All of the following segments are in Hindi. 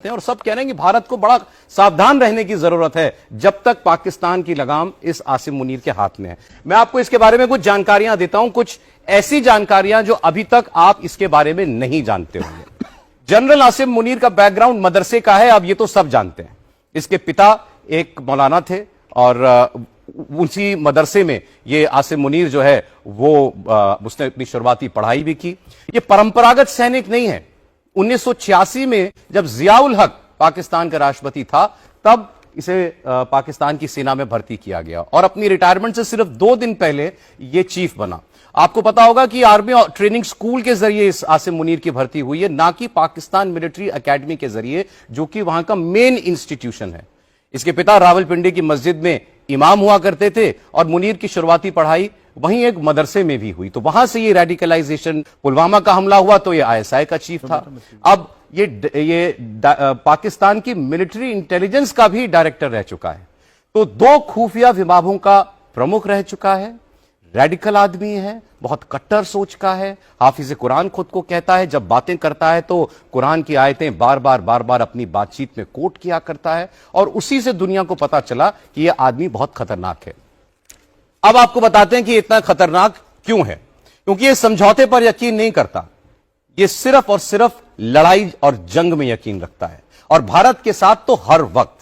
और सब कह रहे हैं कि भारत को बड़ा सावधान रहने की जरूरत है जब तक पाकिस्तान की लगाम इस आसिम मुनीर के हाथ में है। मैं आपको इसके बारे में कुछ जानकारियां देता हूं, कुछ ऐसी जानकारियां जो अभी तक आप इसके बारे में नहीं जानते होंगे। जनरल आसिम मुनीर का बैकग्राउंड मदरसे का है, अब ये तो सब जानते हैं। इसके पिता एक मौलाना थे और उसी मदरसे में ये आसिम मुनीर जो है वो उसने अपनी शुरुआती पढ़ाई भी की। ये परंपरागत सैनिक नहीं है। 1986 में जब जियाउल हक पाकिस्तान का राष्ट्रपति था तब इसे पाकिस्तान की सेना में भर्ती किया गया और अपनी रिटायरमेंट से सिर्फ 2 दिन पहले ये चीफ बना। आपको पता होगा कि आर्मी ट्रेनिंग स्कूल के जरिए इस आसिम मुनीर की भर्ती हुई है, ना कि पाकिस्तान मिलिट्री एकेडमी के जरिए, जो कि वहां का मेन इंस्टीट्यूशन है। इसके पिता रावलपिंडी की मस्जिद में इमाम हुआ करते थे और मुनीर की शुरुआती पढ़ाई वहीं एक मदरसे में भी हुई। तो वहां से ये रेडिकलाइजेशन, पुलवामा का हमला हुआ तो ये आईएसआई का चीफ था। अब ये पाकिस्तान की मिलिट्री इंटेलिजेंस का भी डायरेक्टर रह चुका है। तो 2 खुफिया विभागों का प्रमुख रह चुका है। रेडिकल आदमी है, बहुत कट्टर सोच का है। हाफिज कुरान खुद को कहता है, जब बातें करता है तो कुरान की आयतें बार बार अपनी बातचीत में कोट किया करता है और उसी से दुनिया को पता चला कि यह आदमी बहुत खतरनाक है। अब आपको बताते हैं कि इतना खतरनाक क्यों है। क्योंकि यह समझौते पर यकीन नहीं करता, यह सिर्फ और सिर्फ लड़ाई और जंग में यकीन रखता है। और भारत के साथ तो हर वक्त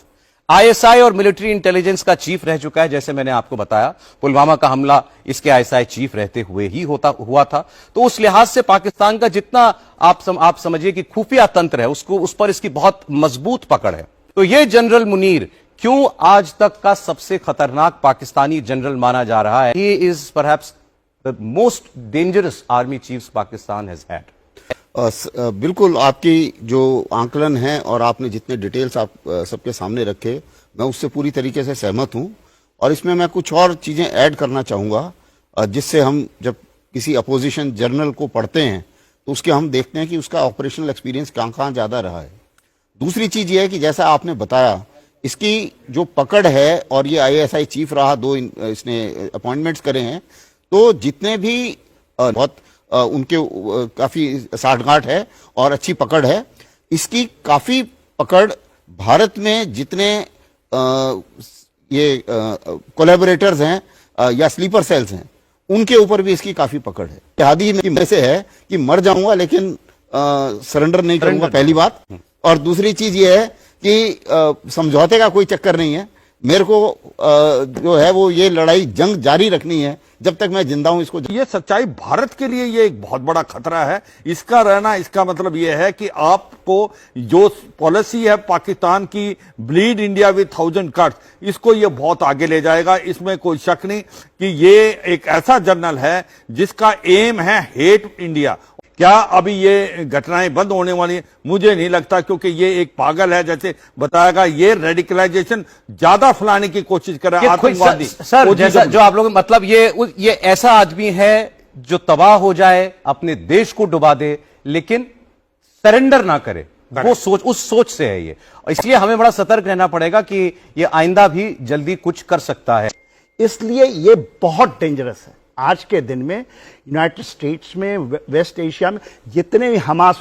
आईएसआई और मिलिट्री इंटेलिजेंस का चीफ रह चुका है। जैसे मैंने आपको बताया, पुलवामा का हमला इसके आईएसआई चीफ रहते हुए ही हुआ था। तो उस लिहाज से पाकिस्तान का जितना आप समझिए कि खुफिया तंत्र है, उस पर इसकी बहुत मजबूत पकड़ है। तो यह जनरल मुनीर क्यों आज तक का सबसे खतरनाक पाकिस्तानी जनरल माना जा रहा है? He is perhaps the most dangerous army chief Pakistan has had. बिल्कुल, आपकी जो आंकलन है और आपने जितने डिटेल्स आप सबके सामने रखे, मैं उससे पूरी तरीके से सहमत हूं। और इसमें मैं कुछ और चीजें ऐड करना चाहूंगा, जिससे हम जब किसी अपोजिशन जनरल को पढ़ते हैं तो उसके हम देखते हैं कि उसका ऑपरेशनल एक्सपीरियंस कहाँ ज्यादा रहा है। दूसरी चीज ये है कि जैसा आपने बताया, इसकी जो पकड़ है और ये आईएसआई चीफ रहा, 2 इसने अपॉइंटमेंट्स करे हैं, तो जितने भी बहुत उनके काफी साठगांठ है और अच्छी पकड़ है। इसकी काफी पकड़ भारत में जितने ये कोलैबोरेटर्स हैं या स्लीपर सेल्स हैं, उनके ऊपर भी इसकी काफी पकड़ है। इत्तेहादी में से है कि मर जाऊंगा लेकिन सरेंडर नहीं करूंगा, पहली बात। और दूसरी चीज ये है कि समझौते का कोई चक्कर नहीं है। मेरे को जो है वो ये लड़ाई जंग जारी रखनी है जब तक मैं जिंदा हूं। इसको ये सच्चाई भारत के लिए ये एक बहुत बड़ा खतरा है। इसका रहना, इसका मतलब ये है कि आपको जो पॉलिसी है पाकिस्तान की, ब्लीड इंडिया विद 1000 कट्स, इसको ये बहुत आगे ले जाएगा। इसमें कोई शक नहीं कि ये एक ऐसा जनरल है जिसका एम है हेट इंडिया। क्या अभी ये घटनाएं बंद होने वाली है? मुझे नहीं लगता, क्योंकि ये एक पागल है। जैसे बताएगा, ये रेडिकलाइजेशन ज्यादा फैलाने की कोशिश कर रहा है, आतंकवादी। सर, जैसा जो आप लोग, मतलब ये ऐसा आदमी है जो तबाह हो जाए, अपने देश को डुबा दे, लेकिन सरेंडर ना करे। वो सोच, उस सोच से है ये। इसलिए हमें बड़ा सतर्क रहना पड़ेगा कि ये आइंदा भी जल्दी कुछ कर सकता है। इसलिए ये बहुत डेंजरस है। आज के दिन में यूनाइटेड स्टेट्स में, वेस्ट एशिया में जितने भी हमास